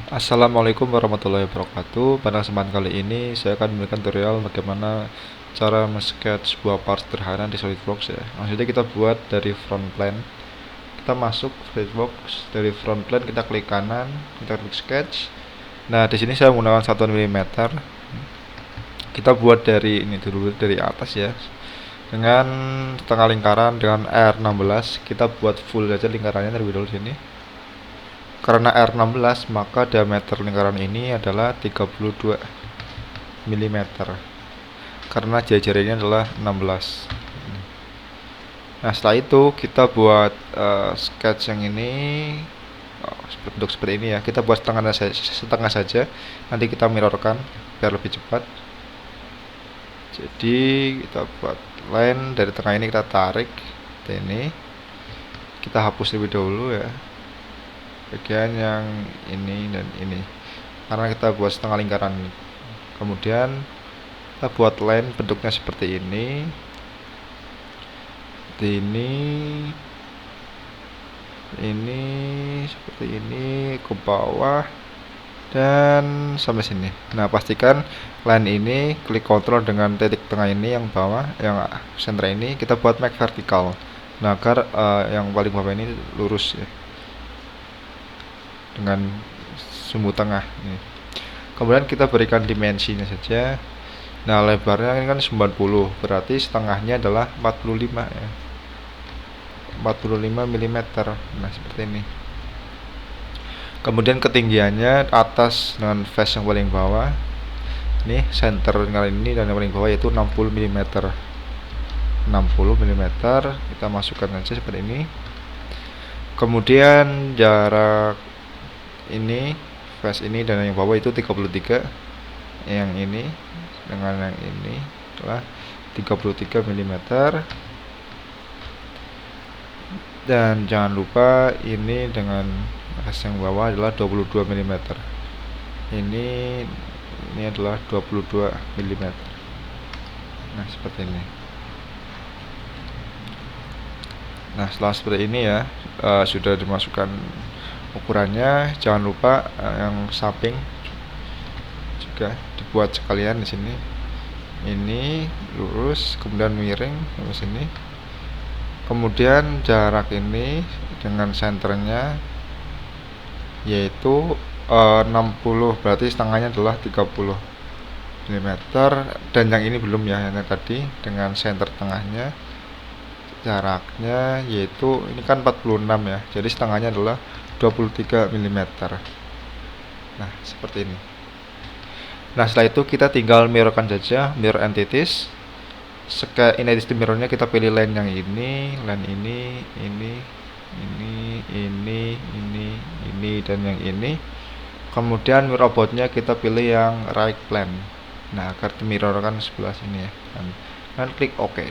Assalamualaikum warahmatullahi wabarakatuh. Pada kesempatan kali ini saya akan memberikan tutorial bagaimana cara men-sketch sebuah part sederhana di SolidWorks ya. Maksudnya kita buat dari front plane. Kita masuk SolidWorks dari front plane, kita klik kanan, kita klik sketch. Nah, di sini saya menggunakan 1 mm. Kita buat dari ini dulu, dari atas ya. Dengan setengah lingkaran dengan R16, kita buat full aja lingkarannya terlebih dahulu sini. Karena R16, maka diameter lingkaran ini adalah 32 mm. Karena jari-jarinya adalah 16. Nah, setelah itu kita buat sketch yang ini bentuk seperti ini ya. Kita buat setengah saja. Nanti kita mirrorkan biar lebih cepat. Jadi kita buat line dari tengah ini, kita tarik ini. Kita hapus lebih dahulu ya, bagian yang ini dan ini, karena kita buat setengah lingkaran. Kemudian kita buat line bentuknya seperti ini, seperti ini ke bawah dan sampai sini. Nah, pastikan line ini klik kontrol dengan titik tengah ini yang bawah, yang center ini kita buat make vertikal. Nah, agar yang paling bawah ini lurus ya, dengan sumbu tengah ini. Kemudian kita berikan dimensinya saja. Nah, lebarnya ini kan 90, berarti setengahnya adalah 45 ya. 45 mm. Nah, seperti ini. Kemudian ketinggiannya atas dengan face yang paling bawah. Ini center kali ini, dan yang paling bawah yaitu 60 mm. 60 mm kita masukkan saja seperti ini. Kemudian jarak ini, face ini dan yang bawah itu 33. Yang ini dengan yang ini adalah 33 mm. Dan jangan lupa ini dengan face yang bawah adalah 22 mm. Ini adalah 22 mm. Nah, seperti ini. Nah, setelah seperti ini ya, sudah dimasukkan ukurannya. Jangan lupa yang samping juga dibuat sekalian di sini. Ini lurus, kemudian miring sampai sini. Kemudian jarak ini dengan senternya yaitu 60, berarti setengahnya adalah 30 mm. Dan yang ini belum ya, yang tadi dengan center tengahnya jaraknya yaitu ini kan 46 ya, jadi setengahnya adalah 23 mm. Nah, seperti ini. Nah, setelah itu kita tinggal mirrorkan saja, mirror entities. Entity mirrornya kita pilih line yang ini, line ini dan yang ini. Kemudian mirror objectnya kita pilih yang right plane. Nah, agar dimirrorkan sebelah sini ya, dan klik OK.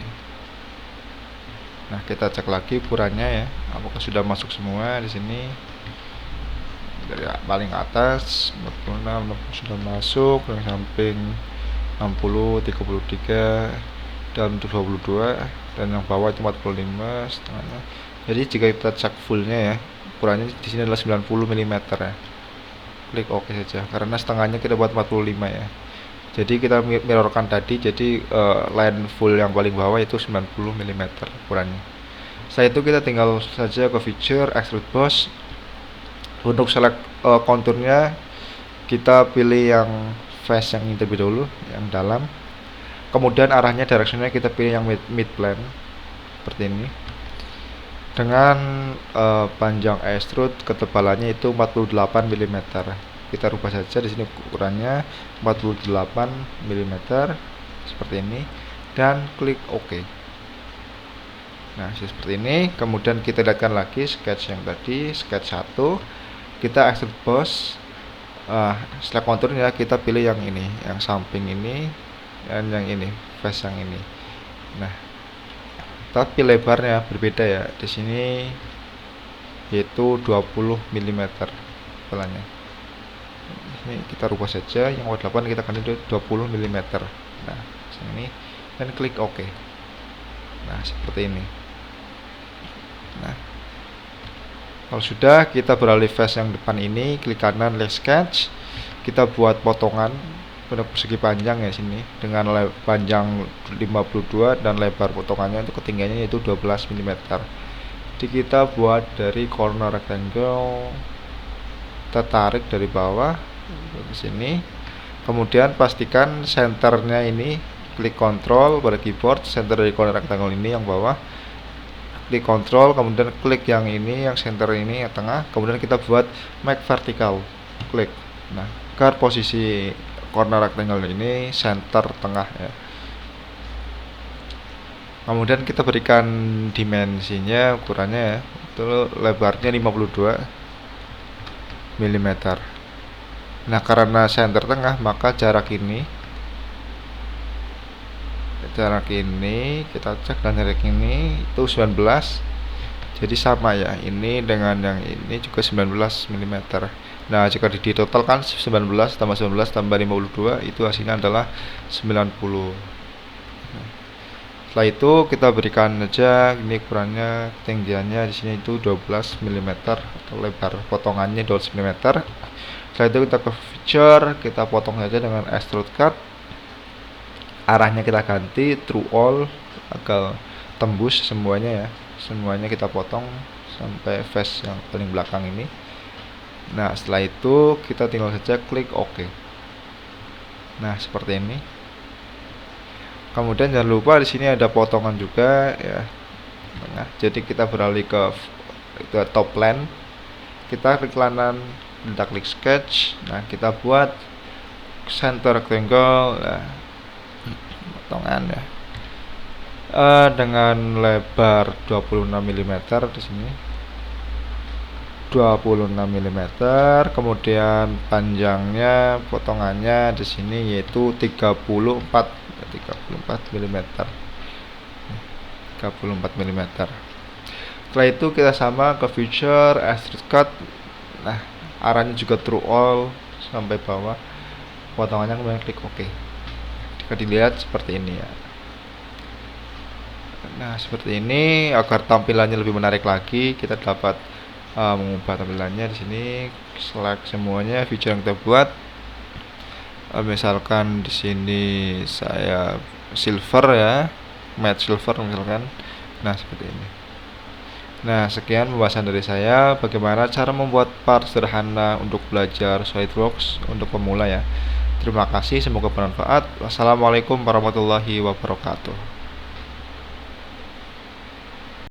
Nah, kita cek lagi ukurannya ya, apakah sudah masuk semua di sini. Dari paling atas 46 sudah masuk, yang samping 60, 33 dan 22, dan yang bawah itu 45 setengahnya. Jadi jika kita cek fullnya ya, ukurannya di sini adalah 90 mm ya. Klik OK saja, karena setengahnya kita buat 45 ya. Jadi kita mirrorkan tadi, jadi line full yang paling bawah itu 90 mm ukurannya. Setelah itu kita tinggal saja ke feature extrude boss. Untuk select konturnya kita pilih yang face yang ini terlebih dahulu, yang dalam. Kemudian arahnya, directionnya kita pilih yang mid plane seperti ini. Dengan panjang extrude ketebalannya itu 48 mm. Kita rubah saja di sini ukurannya 48 mm seperti ini, dan klik OK. Nah, seperti ini. Kemudian kita lihatkan lagi sketch yang tadi, sketch 1. Kita extrude boss. Setelah konturnya kita pilih yang ini, yang samping ini dan yang ini, face yang ini. Nah, tapi lebarnya berbeda ya. Di sini yaitu 20 mm kepalanya. Ini kita rubah saja, yang 8 kita ganti 20 mm. Nah, ini, dan klik OK. Nah, seperti ini. Nah, Kalau sudah, kita beralih face yang depan ini, klik kanan left sketch. Kita buat potongan pada persegi panjang ya sini dengan panjang 52 dan lebar potongannya untuk ketinggiannya yaitu 12 mm. Jadi kita buat dari corner rectangle, kita tarik dari bawah ke sini. Kemudian pastikan senternya ini, klik Ctrl pada keyboard, center dari corner rectangle ini yang bawah. Klik Ctrl, kemudian klik yang ini, yang center ini, yang tengah. Kemudian kita buat make vertical, klik. Nah, agar posisi corner rectangle ini center tengah ya. Kemudian kita berikan dimensinya, ukurannya ya, itu lebarnya 52 mm. Nah, karena center tengah, maka jarak ini kita cek, dan jarak ini itu 19. Jadi sama ya, ini dengan yang ini juga 19 mm. Nah, jika ditotalkan 19 tambah 19 tambah 52 itu hasilnya adalah 90. Setelah itu kita berikan aja ini ukurannya, ketinggiannya di sini itu 12 mm atau lebar potongannya 12 mm. Setelah itu kita ke feature, kita potong saja dengan extrude cut. Arahnya kita ganti true all agar tembus semuanya ya. Semuanya kita potong sampai face yang paling belakang ini. Nah, setelah itu kita tinggal saja klik OK. Nah, seperti ini. Kemudian jangan lupa di sini ada potongan juga ya. Nah, jadi kita beralih ke top plan. Kita klik kanan, kita klik sketch. Nah, kita buat center rectangle ya, potongan ya. Dengan lebar 26 mm di sini. 26 mm, kemudian panjangnya potongannya di sini yaitu 34 mm. 34 mm. Setelah itu kita sama ke feature extrude cut. Nah, arahnya juga true all sampai bawah potongannya, kemudian klik OK. Jika dilihat seperti ini ya. Nah, seperti ini. Agar tampilannya lebih menarik lagi, kita dapat mengubah tampilannya di sini. Select semuanya feature yang kita buat. Misalkan di sini saya silver ya, matte silver misalkan. Nah, seperti ini. Nah, sekian pembahasan dari saya bagaimana cara membuat part sederhana untuk belajar SolidWorks untuk pemula ya. Terima kasih, semoga bermanfaat. Wassalamualaikum warahmatullahi wabarakatuh.